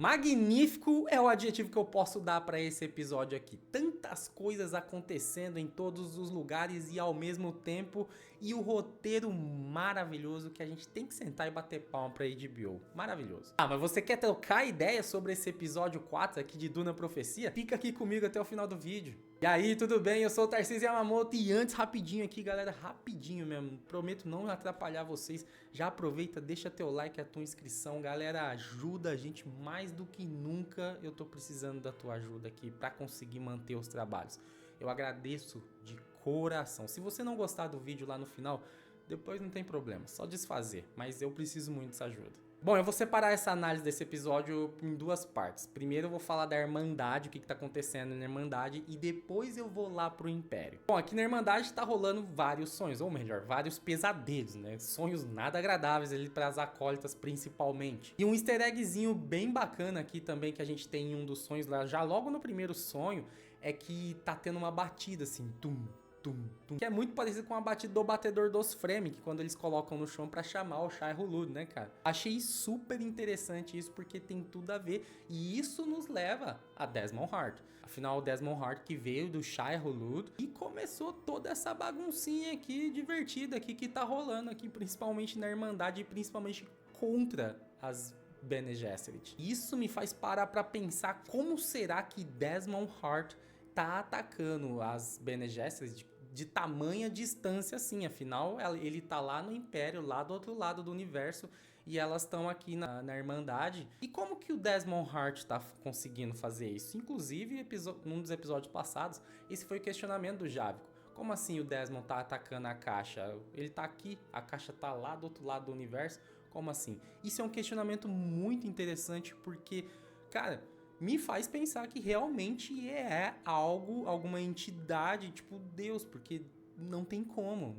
Magnífico é o adjetivo que eu posso dar para esse episódio aqui. Tantas coisas acontecendo em todos os lugares e ao mesmo tempo, e o roteiro maravilhoso que a gente tem que sentar e bater palma pra HBO. Maravilhoso. Ah, mas você quer trocar ideia sobre esse episódio 4 aqui de Duna Profecia? Fica aqui comigo até o final do vídeo. E aí, tudo bem? Eu sou o Tarcísio Yamamoto e antes, rapidinho aqui, galera, rapidinho mesmo, prometo não atrapalhar vocês. Já aproveita, deixa teu like, a tua inscrição, galera, ajuda a gente mais do que nunca. Eu tô precisando da tua ajuda aqui para conseguir manter os trabalhos. Eu agradeço de coração. Se você não gostar do vídeo lá no final, depois não tem problema, só desfazer, mas eu preciso muito dessa ajuda. Bom, eu vou separar essa análise desse episódio em duas partes. Primeiro eu vou falar da Irmandade, o que tá acontecendo na Irmandade, e depois eu vou lá pro Império. Bom, aqui na Irmandade tá rolando vários sonhos, ou melhor, vários pesadelos, né? Sonhos nada agradáveis ali pras acólitas principalmente. E um easter eggzinho bem bacana aqui também que a gente tem em um dos sonhos lá, já logo no primeiro sonho, é que tá tendo uma batida assim, tum, tum, tum, que é muito parecido com a batida do batedor dos Fremen, que quando eles colocam no chão pra chamar o Shai-Hulud, né, cara? Achei super interessante isso, porque tem tudo a ver, e isso nos leva a Desmond Hart. Afinal, o Desmond Hart que veio do Shai-Hulud e começou toda essa baguncinha aqui, divertida aqui, que tá rolando aqui, principalmente na Irmandade e principalmente contra as Bene Gesserit. Isso me faz parar pra pensar como será que Desmond Hart tá atacando as Bene Gesserit de tamanha distância assim. Afinal, ele tá lá no Império, lá do outro lado do universo, e elas estão aqui na Irmandade. E como que o Desmond Hart tá conseguindo fazer isso? Inclusive, num dos episódios passados, esse foi o questionamento do Jávico. Como assim o Desmond tá atacando a caixa? Ele tá aqui, a caixa tá lá do outro lado do universo? Como assim? Isso é um questionamento muito interessante porque, cara, me faz pensar que realmente é algo, alguma entidade, tipo Deus, porque não tem como,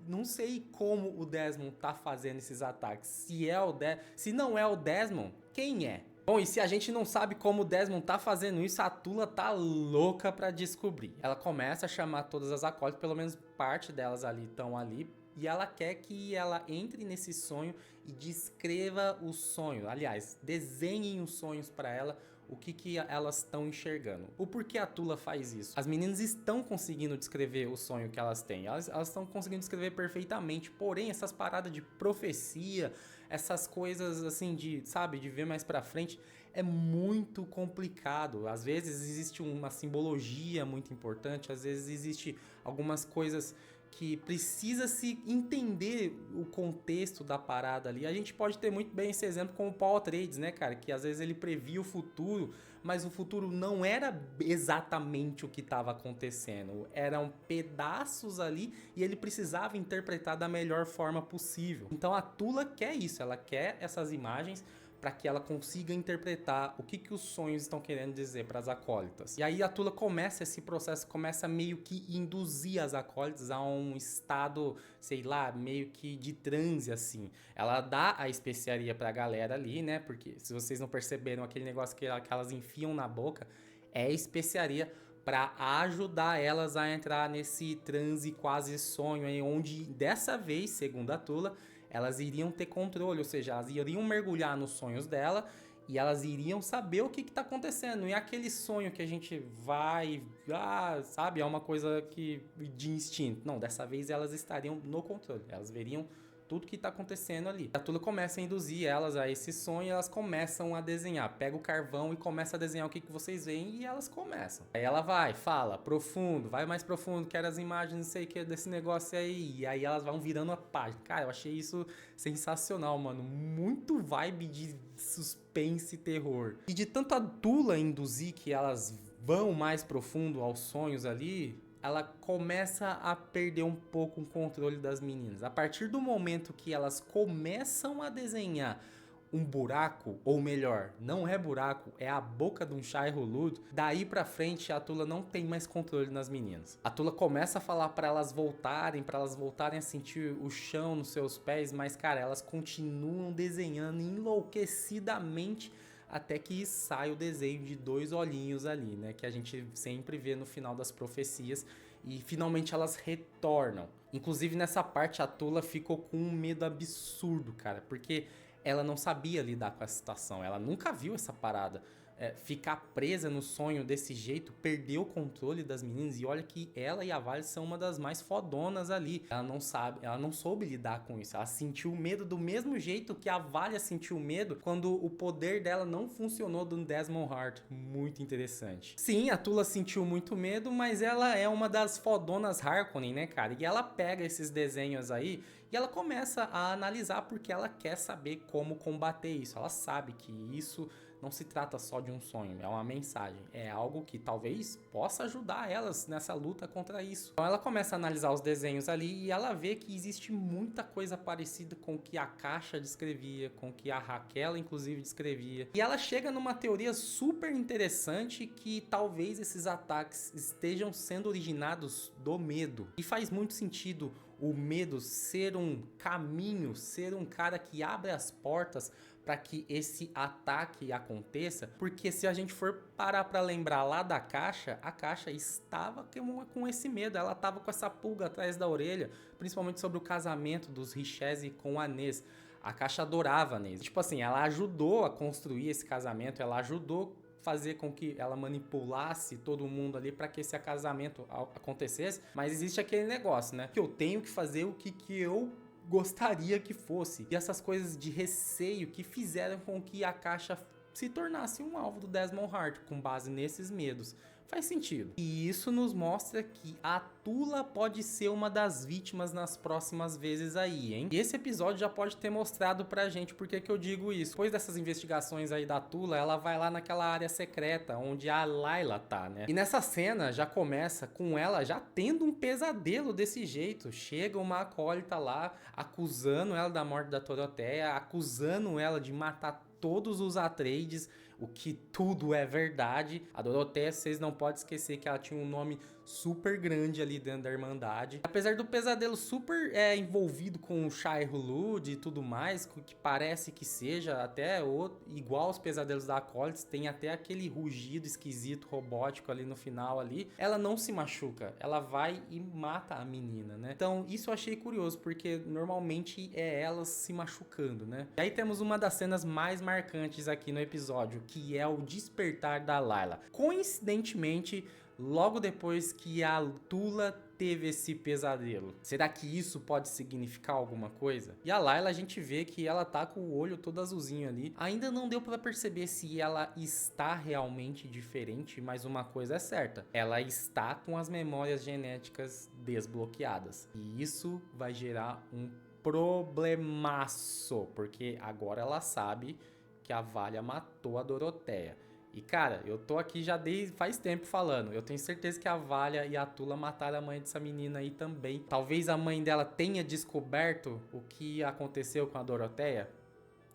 não sei como o Desmond tá fazendo esses ataques. Se não é o Desmond, quem é? Bom, e se a gente não sabe como o Desmond tá fazendo isso, a Tula tá louca pra descobrir. Ela começa a chamar todas as acólitas, pelo menos parte delas ali estão ali, e ela quer que ela entre nesse sonho e descreva o sonho. Aliás, desenhem os sonhos para ela, o que elas estão enxergando. O porquê a Tula faz isso? As meninas estão conseguindo descrever o sonho que elas têm. Elas estão conseguindo descrever perfeitamente. Porém, essas paradas de profecia, essas coisas assim de, sabe, de ver mais pra frente, é muito complicado. Às vezes existe uma simbologia muito importante, às vezes existe algumas coisas que precisa se entender o contexto da parada ali. A gente pode ter muito bem esse exemplo com o Paul Atreides, né, cara? Que às vezes ele previa o futuro, mas o futuro não era exatamente o que estava acontecendo. Eram pedaços ali e ele precisava interpretar da melhor forma possível. Então a Tula quer isso, ela quer essas imagens para que ela consiga interpretar o que os sonhos estão querendo dizer para as acólitas. E aí a Tula começa esse processo, começa meio que induzir as acólitas a um estado, sei lá, meio que de transe assim. Ela dá a especiaria para a galera ali, né? Porque se vocês não perceberam, aquele negócio que elas enfiam na boca é especiaria para ajudar elas a entrar nesse transe quase sonho aí, onde dessa vez, segundo a Tula, elas iriam ter controle, ou seja, elas iriam mergulhar nos sonhos dela e elas iriam saber o que está acontecendo. E aquele sonho que a gente vai, sabe, é uma coisa que de instinto. Não, dessa vez elas estariam no controle, elas veriam tudo que tá acontecendo ali. A Tula começa a induzir elas a esse sonho e elas começam a desenhar. Pega o carvão e começa a desenhar o que vocês veem e elas começam. Aí ela vai, fala, profundo, vai mais profundo, quero as imagens, não sei o que, desse negócio aí. E aí elas vão virando a página. Cara, eu achei isso sensacional, mano. Muito vibe de suspense e terror. E de tanto a Tula induzir que elas vão mais profundo aos sonhos ali, ela começa a perder um pouco o controle das meninas. A partir do momento que elas começam a desenhar um buraco, ou melhor, não é buraco, é a boca de um Shai-Hulud, daí pra frente a Tula não tem mais controle nas meninas. A Tula começa a falar pra elas voltarem a sentir o chão nos seus pés, mas cara, elas continuam desenhando enlouquecidamente até que sai o desenho de dois olhinhos ali, né? Que a gente sempre vê no final das profecias. E finalmente elas retornam. Inclusive nessa parte a Tula ficou com um medo absurdo, cara. Porque ela não sabia lidar com essa situação, ela nunca viu essa parada. Ficar presa no sonho desse jeito, perder o controle das meninas, e olha que ela e a Vale são uma das mais fodonas ali. Ela não soube lidar com isso, ela sentiu medo do mesmo jeito que a Vale sentiu medo quando o poder dela não funcionou do Desmond Hart. Muito interessante. Sim, a Tula sentiu muito medo, mas ela é uma das fodonas Harkonnen, né, cara? E ela pega esses desenhos aí e ela começa a analisar porque ela quer saber como combater isso. Ela sabe que isso não se trata só de um sonho, é uma mensagem, é algo que talvez possa ajudar elas nessa luta contra isso. Então ela começa a analisar os desenhos ali e ela vê que existe muita coisa parecida com o que a Caixa descrevia, com o que a Raquel inclusive descrevia. E ela chega numa teoria super interessante que talvez esses ataques estejam sendo originados do medo. E faz muito sentido o medo ser um caminho, ser um cara que abre as portas para que esse ataque aconteça, porque se a gente for parar para lembrar lá da Caixa, a Caixa estava com esse medo, ela estava com essa pulga atrás da orelha, principalmente sobre o casamento dos Richese com a Nez. A Caixa adorava a Nez. Tipo assim, ela ajudou a construir esse casamento, ela ajudou fazer com que ela manipulasse todo mundo ali para que esse casamento acontecesse, mas existe aquele negócio, né? Que eu tenho que fazer o que eu gostaria que fosse. E essas coisas de receio que fizeram com que a Caixa se tornasse um alvo do Desmond Hart, com base nesses medos. Faz sentido. E isso nos mostra que a Tula pode ser uma das vítimas nas próximas vezes aí, hein? E esse episódio já pode ter mostrado pra gente por que eu digo isso. Depois dessas investigações aí da Tula, ela vai lá naquela área secreta onde a Layla tá, né? E nessa cena já começa com ela já tendo um pesadelo desse jeito. Chega uma acólita lá acusando ela da morte da Dorotheia, acusando ela de matar todos os Atreides, o que tudo é verdade. A Dorotheia, vocês não podem esquecer que ela tinha um nome super grande ali dentro da Irmandade. Apesar do pesadelo super envolvido com o Shai Hulud e tudo mais, que parece que seja até igual aos pesadelos da Acolytes, tem até aquele rugido esquisito, robótico ali no final ali, ela não se machuca, ela vai e mata a menina, né? Então isso eu achei curioso, porque normalmente é elas se machucando, né? E aí temos uma das cenas mais marcantes aqui no episódio, que é o despertar da Layla. Coincidentemente, logo depois que a Tula teve esse pesadelo. Será que isso pode significar alguma coisa? E a Layla, a gente vê que ela tá com o olho todo azulzinho ali. Ainda não deu pra perceber se ela está realmente diferente, mas uma coisa é certa. Ela está com as memórias genéticas desbloqueadas. E isso vai gerar um problemaço, porque agora ela sabe que a Valia matou a Dorotheia. E cara, eu tô aqui já faz tempo falando, eu tenho certeza que a Valia e a Tula mataram a mãe dessa menina aí também. Talvez a mãe dela tenha descoberto o que aconteceu com a Dorotheia.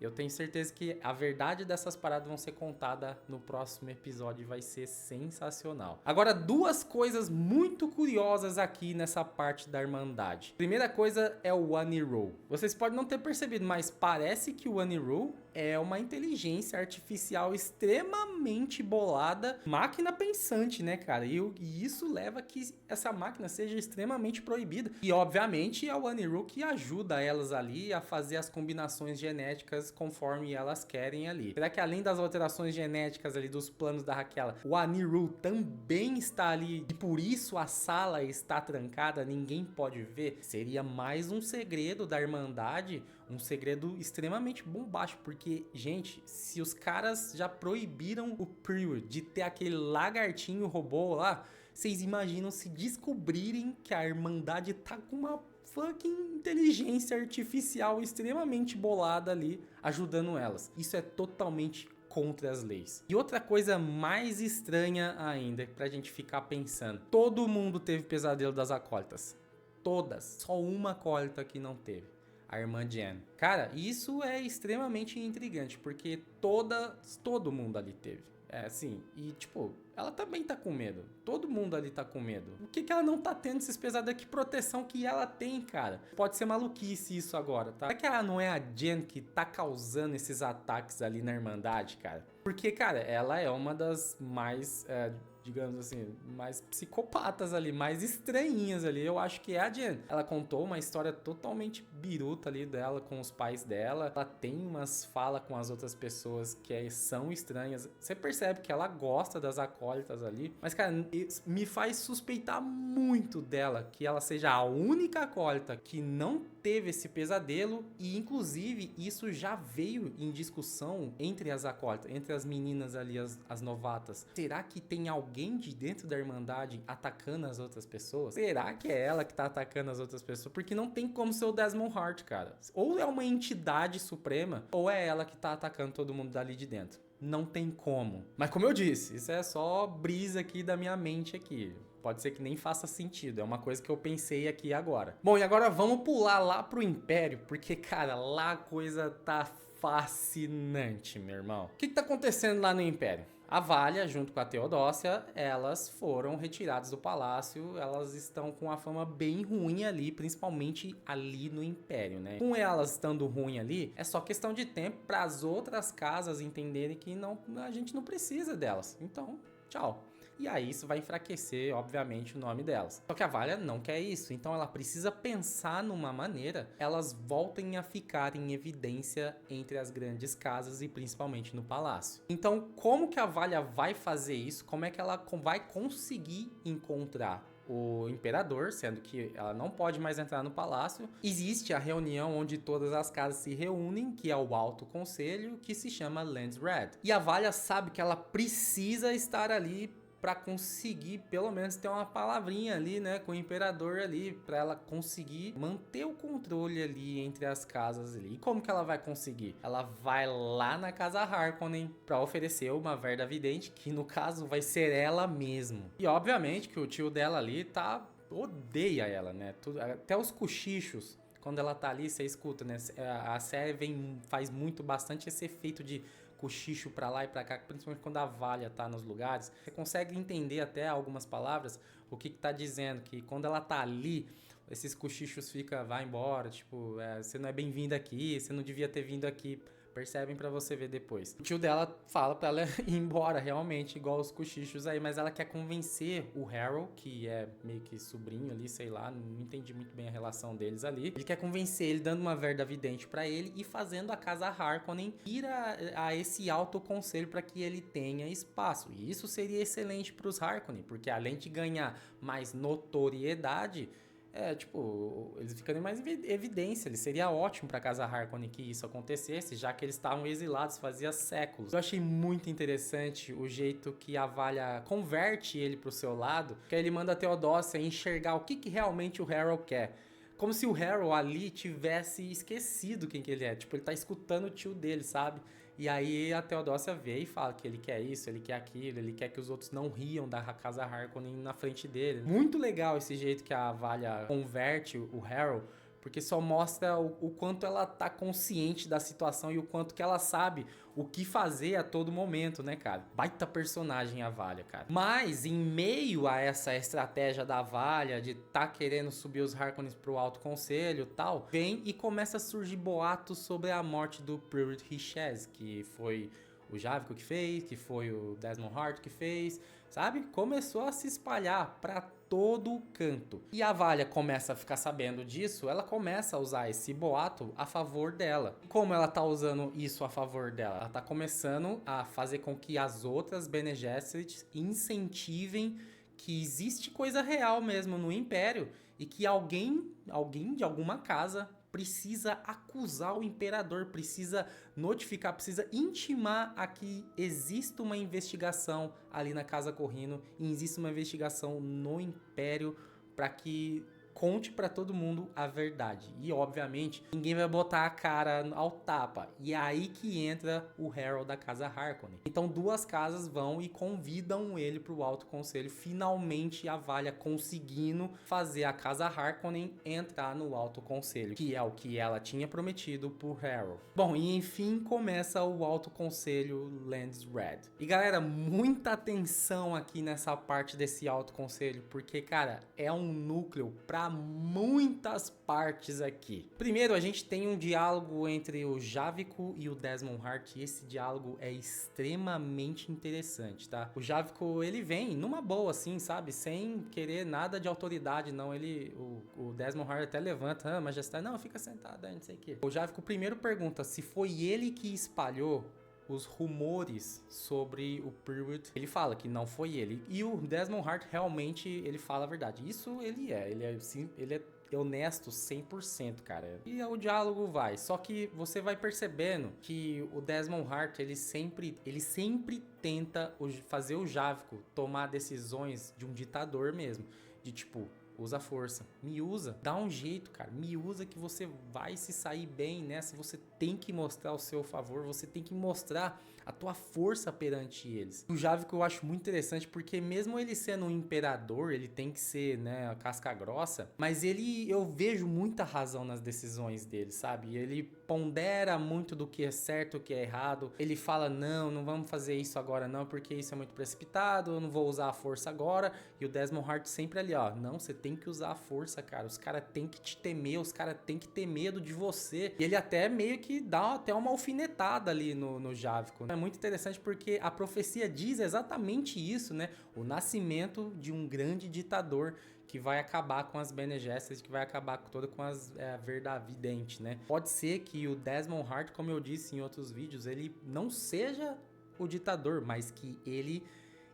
Eu tenho certeza que a verdade dessas paradas vão ser contadas no próximo episódio e vai ser sensacional. Agora, duas coisas muito curiosas aqui nessa parte da Irmandade. Primeira coisa é o One-Row. Vocês podem não ter percebido, mas parece que o One-Row é uma inteligência artificial extremamente bolada, máquina pensante, né, cara? E isso leva a que essa máquina seja extremamente proibida. E, obviamente, é o One-Row que ajuda elas ali a fazer as combinações genéticas conforme elas querem ali. Será que além das alterações genéticas ali dos planos da Raquel, o Aniru também está ali e por isso a sala está trancada, ninguém pode ver? Seria mais um segredo da Irmandade, um segredo extremamente bombástico, porque, gente, se os caras já proibiram o Prior de ter aquele lagartinho robô lá, vocês imaginam se descobrirem que a Irmandade tá com uma fucking inteligência artificial extremamente bolada ali, ajudando elas. Isso é totalmente contra as leis. E outra coisa mais estranha ainda, pra gente ficar pensando. Todo mundo teve pesadelo das acólitas. Todas. Só uma acólita que não teve. A irmã Jen. Cara, isso é extremamente intrigante, porque todo mundo ali teve. É, assim, e tipo, ela também tá com medo. Todo mundo ali tá com medo. Por que ela não tá tendo esses pesadelos? Que proteção que ela tem, cara? Pode ser maluquice isso agora, tá? Será que ela não é a Jen que tá causando esses ataques ali na Irmandade, cara? Porque, cara, ela é uma das mais, digamos assim, mais psicopatas ali, mais estranhinhas ali. Eu acho que é a Jen. Ela contou uma história totalmente biruta ali dela com os pais dela. Ela tem umas falas com as outras pessoas que são estranhas. Você percebe que ela gosta das acólitas ali. Mas, cara, me faz suspeitar muito dela que ela seja a única acólita que não teve esse pesadelo. E, inclusive, isso já veio em discussão entre as acólitas, entre as meninas ali, as novatas. Será que tem alguém de dentro da Irmandade atacando as outras pessoas? Será que é ela que tá atacando as outras pessoas? Porque não tem como ser o Desmond Hart, cara. Ou é uma entidade suprema, ou é ela que tá atacando todo mundo dali de dentro. Não tem como. Mas como eu disse, isso é só brisa aqui da minha mente aqui. Pode ser que nem faça sentido, é uma coisa que eu pensei aqui agora. Bom, e agora vamos pular lá pro Império, porque, cara, lá a coisa tá fascinante, meu irmão. O que tá acontecendo lá no Império? A Valia, junto com a Teodócia, elas foram retiradas do palácio, elas estão com a fama bem ruim ali, principalmente ali no Império, né? Com elas estando ruim ali, é só questão de tempo para as outras casas entenderem que não, a gente não precisa delas. Então, tchau. E aí isso vai enfraquecer, obviamente, o nome delas. Só que a Valia não quer isso, então ela precisa pensar numa maneira elas voltem a ficar em evidência entre as grandes casas e principalmente no palácio. Então, como que a Valia vai fazer isso? Como é que ela vai conseguir encontrar o imperador, sendo que ela não pode mais entrar no palácio? Existe a reunião onde todas as casas se reúnem, que é o Alto Conselho, que se chama Landsred. E a Valia sabe que ela precisa estar ali para conseguir pelo menos ter uma palavrinha ali, né, com o imperador ali, para ela conseguir manter o controle ali entre as casas ali. E como que ela vai conseguir? Ela vai lá na casa Harkonnen para oferecer uma Verda Vidente, que no caso vai ser ela mesmo. E obviamente que o tio dela ali odeia ela, né? Até os cochichos. Quando ela tá ali, você escuta, né? A série faz bastante esse efeito de cochicho pra lá e pra cá, principalmente quando a Valia tá nos lugares. Você consegue entender até algumas palavras, o que tá dizendo, que quando ela tá ali, esses cochichos vai embora, tipo, você não é bem-vindo aqui, você não devia ter vindo aqui. Percebem pra você ver depois. O tio dela fala pra ela ir embora, realmente, igual os cochichos aí, mas ela quer convencer o Harrow, que é meio que sobrinho ali, sei lá, não entendi muito bem a relação deles ali. Ele quer convencer ele, dando uma Verda Vidente pra ele e fazendo a casa Harkonnen ir a esse alto conselho pra que ele tenha espaço. E isso seria excelente pros Harkonnen, porque além de ganhar mais notoriedade, eles ficariam mais em evidência. Ele seria ótimo pra casa Harkonnen que isso acontecesse, já que eles estavam exilados fazia séculos. Eu achei muito interessante o jeito que a Valia converte ele pro seu lado, que aí ele manda a Teodócia enxergar o que realmente o Harrow quer. Como se o Harrow ali tivesse esquecido quem que ele é. Tipo, ele tá escutando o tio dele, sabe? E aí a Teodócia vê e fala que ele quer isso, ele quer aquilo, ele quer que os outros não riam da casa Harkonnen na frente dele. Muito legal esse jeito que a Valia converte o Harrow, porque só mostra o quanto ela tá consciente da situação e o quanto que ela sabe o que fazer a todo momento, né, cara? Baita personagem a Valia, cara. Mas, em meio a essa estratégia da Valia de tá querendo subir os Harkonnens pro Alto Conselho e tal, vem e começa a surgir boatos sobre a morte do Priority Richez, que foi o Javico que fez, que foi o Desmond Hart que fez, sabe? Começou a se espalhar pra todo canto. E a Valia começa a ficar sabendo disso, ela começa a usar esse boato a favor dela. Como ela tá usando isso a favor dela? Ela tá começando a fazer com que as outras Bene Gesserit incentivem que existe coisa real mesmo no Império e que alguém de alguma casa precisa acusar o imperador, precisa notificar, precisa intimar a que exista uma investigação ali na Casa Corrino e existe uma investigação no Império para que conte para todo mundo a verdade. E, obviamente, ninguém vai botar a cara ao tapa. E é aí que entra o Harrow da Casa Harkonnen. Então, duas casas vão e convidam ele pro Alto Conselho. Finalmente, a Valia conseguindo fazer a Casa Harkonnen entrar no Alto Conselho, que é o que ela tinha prometido pro Harrow. Bom, e enfim, começa o Alto Conselho Landsred. E, galera, muita atenção aqui nessa parte desse Alto Conselho, porque, cara, é um núcleo pra pegar muitas partes aqui. Primeiro, a gente tem um diálogo entre o Javico e o Desmond Hart, e esse diálogo é extremamente interessante, tá? O Javico, ele vem numa boa, assim, sabe? Sem querer nada de autoridade, não. O Desmond Hart até levanta, majestade, não, fica sentado aí, não sei o quê. O Javico primeiro pergunta se foi ele que espalhou os rumores sobre o Pyrrhus. Ele fala que não foi ele. E o Desmond Hart realmente, ele fala a verdade. Isso ele é honesto 100%, cara. E o diálogo vai. Só que você vai percebendo que o Desmond Hart, ele sempre tenta fazer o Javico tomar decisões de um ditador mesmo. De tipo, usa a força, me usa, dá um jeito, cara, me usa que você vai se sair bem nessa, você tem que mostrar o seu favor, você tem que mostrar a tua força perante eles. O Javico eu acho muito interessante porque mesmo ele sendo um imperador, ele tem que ser, né, a casca grossa, mas eu vejo muita razão nas decisões dele, sabe? Ele pondera muito do que é certo, o que é errado. Ele fala, não vamos fazer isso agora não, porque isso é muito precipitado, eu não vou usar a força agora. E o Desmond Hart sempre ali, ó, não, você tem que usar a força, cara. Os caras tem que te temer, os caras tem que ter medo de você. E ele até meio que dá até uma alfinetada ali no Javico. É muito interessante porque a profecia diz exatamente isso, né? O nascimento de um grande ditador que vai acabar com as Bene Gesserit, que vai acabar com as Verdavidente, né? Pode ser que o Desmond Hart, como eu disse em outros vídeos, ele não seja o ditador, mas que ele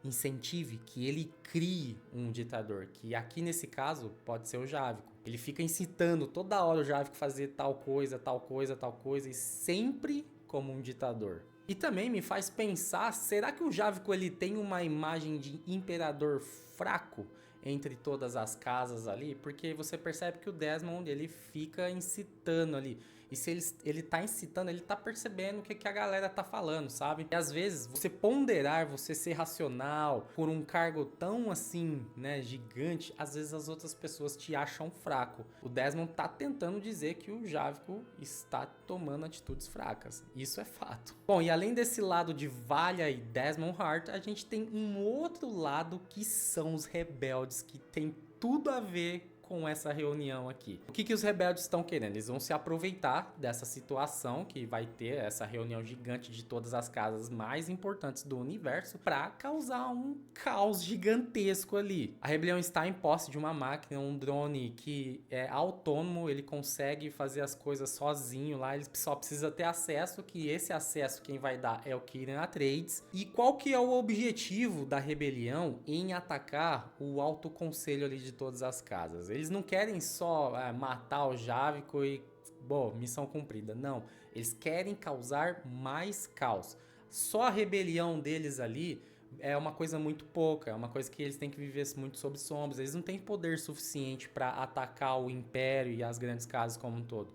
incentive, que ele crie um ditador, que aqui nesse caso pode ser o Javico. Ele fica incitando toda hora o Javico fazer tal coisa, tal coisa, tal coisa, e sempre como um ditador. E também me faz pensar, será que o Javico ele tem uma imagem de imperador fraco entre todas as casas ali? Porque você percebe que o Desmond ele fica incitando ali. E se ele tá incitando, ele tá percebendo o que a galera tá falando, sabe? E às vezes, você ponderar, você ser racional, por um cargo tão assim, né, gigante, às vezes as outras pessoas te acham fraco. O Desmond tá tentando dizer que o Javico está tomando atitudes fracas. Isso é fato. Bom, e além desse lado de Valia e Desmond Hart, a gente tem um outro lado que são os rebeldes, que tem tudo a ver com essa reunião aqui. O que os rebeldes estão querendo? Eles vão se aproveitar dessa situação que vai ter essa reunião gigante de todas as casas mais importantes do universo para causar um caos gigantesco ali. A rebelião está em posse de uma máquina, um drone que é autônomo, ele consegue fazer as coisas sozinho lá, ele só precisa ter acesso, que esse acesso quem vai dar é o Kyrian Atreides. E qual que é o objetivo da rebelião em atacar o alto conselho ali de todas as casas? Eles não querem só matar o Javico e, bom, missão cumprida. Não, eles querem causar mais caos. Só a rebelião deles ali é uma coisa muito pouca, é uma coisa que eles têm que viver muito sob sombras. Eles não têm poder suficiente para atacar o Império e as grandes casas como um todo.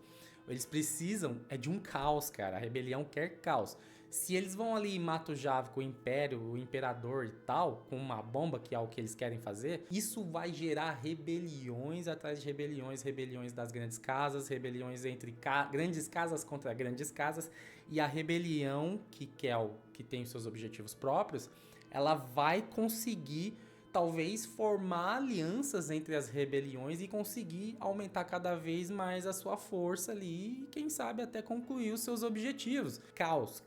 Eles precisam de um caos, cara. A rebelião quer caos. Se eles vão ali e matam o Javico, o Império, o Imperador e tal, com uma bomba, que é o que eles querem fazer, isso vai gerar rebeliões atrás de rebeliões, rebeliões das grandes casas, rebeliões entre grandes casas contra grandes casas, e a rebelião, que tem os seus objetivos próprios, ela vai conseguir talvez formar alianças entre as rebeliões e conseguir aumentar cada vez mais a sua força ali e quem sabe até concluir os seus objetivos. Caos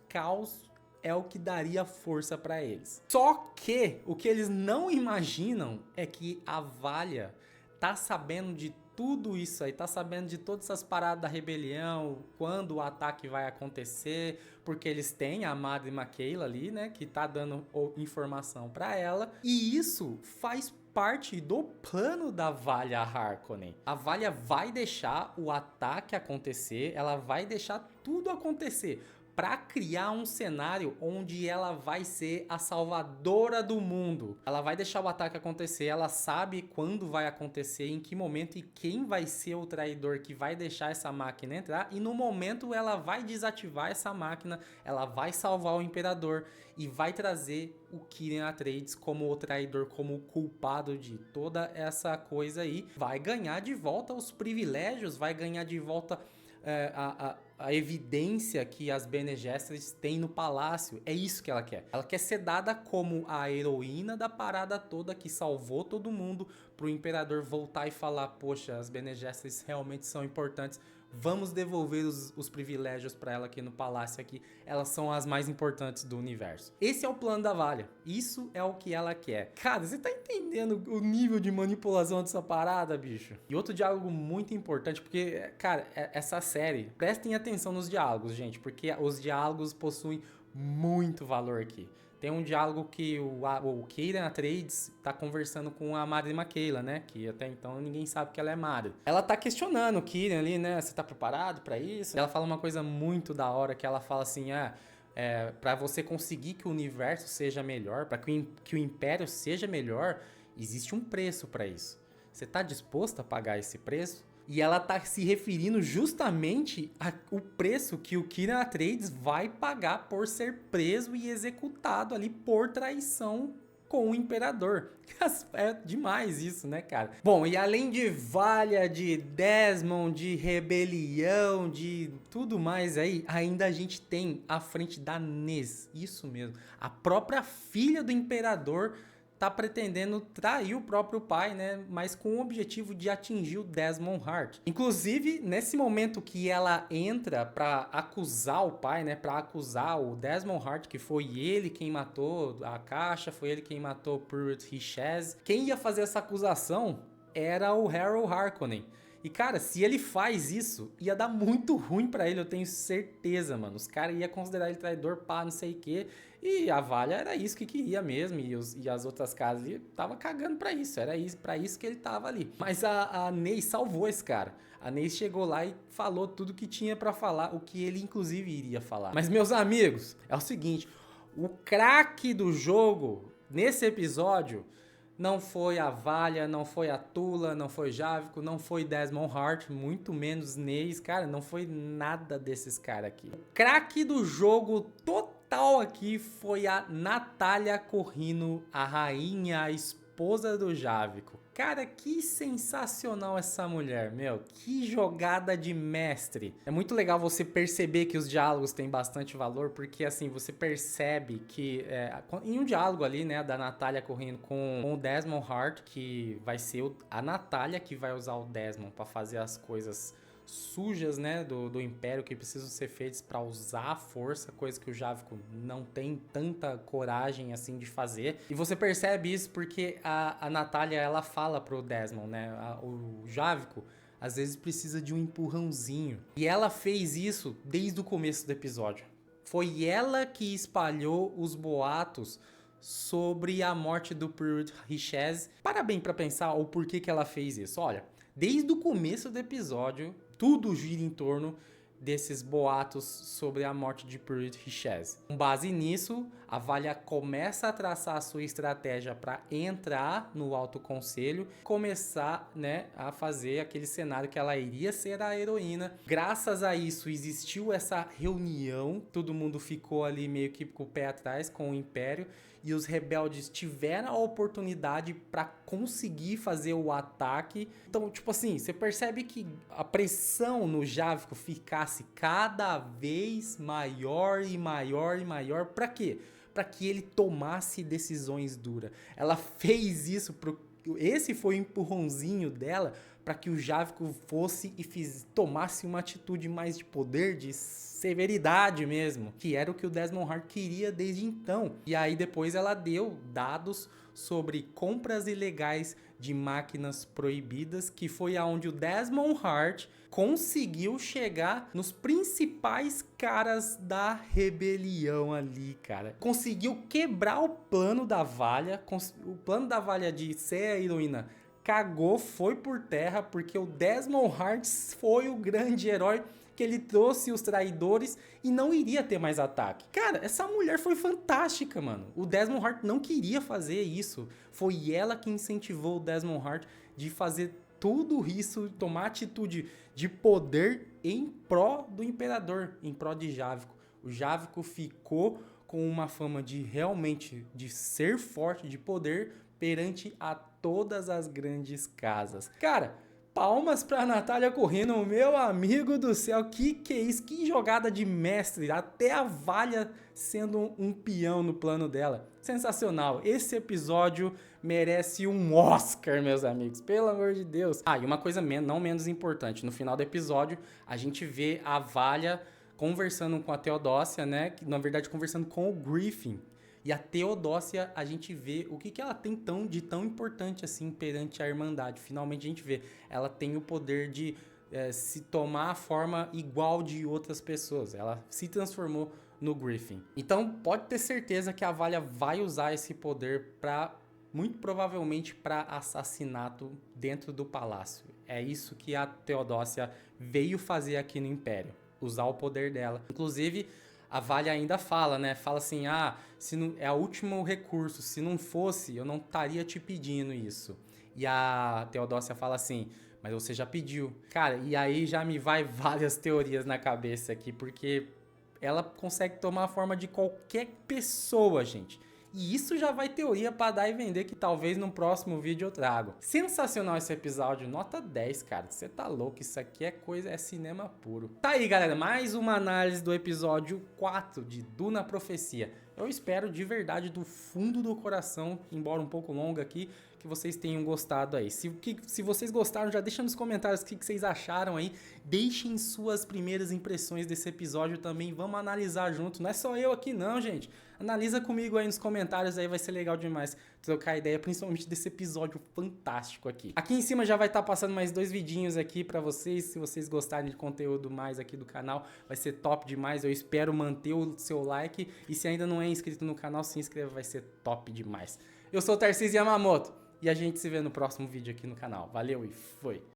é o que daria força para eles. Só que o que eles não imaginam é que a Valia tá sabendo de tudo isso aí, tá sabendo de todas essas paradas da rebelião, quando o ataque vai acontecer, porque eles têm a Madre Makayla ali, né, que tá dando informação para ela, e isso faz parte do plano da Valia Harkonnen. A Valia vai deixar o ataque acontecer, ela vai deixar tudo acontecer, para criar um cenário onde ela vai ser a salvadora do mundo. Ela vai deixar o ataque acontecer, ela sabe quando vai acontecer, em que momento e quem vai ser o traidor que vai deixar essa máquina entrar, e no momento ela vai desativar essa máquina, ela vai salvar o Imperador e vai trazer o Kyrian Atreides como o traidor, como o culpado de toda essa coisa aí. Vai ganhar de volta os privilégios, vai ganhar de volta a evidência que as Bene Gesserit têm no palácio. É isso que ela quer. Ela quer ser dada como a heroína da parada toda que salvou todo mundo, pro imperador voltar e falar, poxa, as Bene Gesserit realmente são importantes. Vamos devolver os privilégios pra ela aqui no palácio aqui. Elas são as mais importantes do universo. Esse é o plano da Valia. Isso é o que ela quer. Cara, você tá entendendo o nível de manipulação dessa parada, bicho? E outro diálogo muito importante, porque, cara, essa série... Prestem atenção nos diálogos, gente, porque os diálogos possuem muito valor aqui. Tem um diálogo que o Kieran Atreides tá conversando com a Mari Makayla, né? Que até então ninguém sabe que ela é Mari. Ela tá questionando o Kieran ali, né? Você tá preparado pra isso? Ela fala uma coisa muito da hora, que ela fala assim, pra você conseguir que o universo seja melhor, pra que o império seja melhor, existe um preço pra isso. Você tá disposto a pagar esse preço? E ela tá se referindo justamente ao preço que o Kieran Atreides vai pagar por ser preso e executado ali por traição com o imperador. É demais isso, né, cara? Bom, e além de Valia, de Desmond, de rebelião, de tudo mais aí, ainda a gente tem à frente da Nez, isso mesmo, a própria filha do imperador tá pretendendo trair o próprio pai, né? Mas com o objetivo de atingir o Desmond Hart. Inclusive, nesse momento que ela entra pra acusar o pai, né? Pra acusar o Desmond Hart, que foi ele quem matou a Caixa, foi ele quem matou o Pruitt Richez. Quem ia fazer essa acusação era o Harold Harkonnen. E, cara, se ele faz isso, ia dar muito ruim pra ele, eu tenho certeza, mano. Os caras iam considerar ele traidor, pá, não sei o quê. E a Valia era isso que queria mesmo. E as outras casas ali tava cagando pra isso. Era isso, pra isso que ele tava ali. Mas a Ney salvou esse cara. A Ney chegou lá e falou tudo que tinha pra falar, o que ele, inclusive, iria falar. Mas, meus amigos, é o seguinte. O craque do jogo, nesse episódio... Não foi a Valia, não foi a Tula, não foi Javico, não foi Desmond Hart, muito menos Neys, cara, não foi nada desses caras aqui. O craque do jogo total aqui foi a Natália Corrino, a rainha, a esposa do Javico. Cara, que sensacional essa mulher, meu. Que jogada de mestre. É muito legal você perceber que os diálogos têm bastante valor, porque assim, você percebe que em um diálogo ali, né, da Natália correndo com o Desmond Hart, que vai ser a Natália que vai usar o Desmond pra fazer as coisas sujas, né, do Império que precisam ser feitas para usar a força, coisa que o Javico não tem tanta coragem assim de fazer. E você percebe isso porque a Natália, ela fala pro Desmond, né, o Javico às vezes precisa de um empurrãozinho. E ela fez isso desde o começo do episódio. Foi ela que espalhou os boatos sobre a morte do Pruitt Richez. Para bem para pensar o porquê que ela fez isso. Olha, desde o começo do episódio, tudo gira em torno desses boatos sobre a morte de Pruitt Richez. Com base nisso, a Valia começa a traçar a sua estratégia para entrar no Alto Conselho, começar, né, a fazer aquele cenário que ela iria ser a heroína. Graças a isso, existiu essa reunião, todo mundo ficou ali meio que com o pé atrás com o Império, e os rebeldes tiveram a oportunidade para conseguir fazer o ataque. Então, tipo assim, você percebe que a pressão no Javico ficasse cada vez maior e maior e maior. Para quê? Para que ele tomasse decisões duras. Ela fez isso esse foi o empurrãozinho dela para que o Javico fosse e tomasse uma atitude mais de poder, de severidade mesmo, que era o que o Desmond Hart queria desde então. E aí depois ela deu dados sobre compras ilegais de máquinas proibidas, que foi aonde o Desmond Hart conseguiu chegar nos principais caras da rebelião ali, cara. Conseguiu quebrar o plano da Valia, o plano da Valia de ser a heroína cagou, foi por terra, porque o Desmond Hart foi o grande herói que ele trouxe os traidores e não iria ter mais ataque. Cara, essa mulher foi fantástica, mano. O Desmond Hart não queria fazer isso. Foi ela que incentivou o Desmond Hart de fazer tudo isso, tomar atitude de poder em pró do Imperador, em pró de Javico. O Javico ficou com uma fama de realmente de ser forte, de poder perante a todas as grandes casas. Cara, palmas pra Natália Corrino, meu amigo do céu, que é isso? Que jogada de mestre, até a Valha sendo um peão no plano dela. Sensacional, esse episódio merece um Oscar, meus amigos, pelo amor de Deus. Ah, e uma coisa não menos importante, no final do episódio a gente vê a Valha conversando com a Teodócia, né, na verdade conversando com o Griffin. E a Teodócia, a gente vê o que ela tem de tão importante assim perante a Irmandade. Finalmente a gente vê, ela tem o poder de se tomar a forma igual de outras pessoas. Ela se transformou no Griffin. Então pode ter certeza que a Valha vai usar esse poder muito provavelmente para assassinato dentro do palácio. É isso que a Teodócia veio fazer aqui no Império. Usar o poder dela. Inclusive, a Valha ainda fala, né? Fala assim, se não, é o último recurso. Se não fosse, eu não estaria te pedindo isso. E a Teodócia fala assim, mas você já pediu. Cara, e aí já me vai várias teorias na cabeça aqui, porque ela consegue tomar a forma de qualquer pessoa, gente. E isso já vai teoria pra dar e vender, que talvez no próximo vídeo eu trago. Sensacional esse episódio, nota 10, cara. Você tá louco, isso aqui é cinema puro. Tá aí, galera, mais uma análise do episódio 4 de Duna Profecia. Eu espero de verdade, do fundo do coração, embora um pouco longa aqui, que vocês tenham gostado aí. Se vocês gostaram, já deixa nos comentários o que vocês acharam aí. Deixem suas primeiras impressões desse episódio também. Vamos analisar junto. Não é só eu aqui não, gente. Analisa comigo aí nos comentários, aí vai ser legal demais trocar ideia, principalmente desse episódio fantástico aqui. Aqui em cima já vai estar passando mais 2 vidinhos aqui pra vocês, se vocês gostarem de conteúdo mais aqui do canal, vai ser top demais. Eu espero manter o seu like e se ainda não é inscrito no canal, se inscreva, vai ser top demais. Eu sou o Tarcísio Yamamoto e a gente se vê no próximo vídeo aqui no canal. Valeu e foi!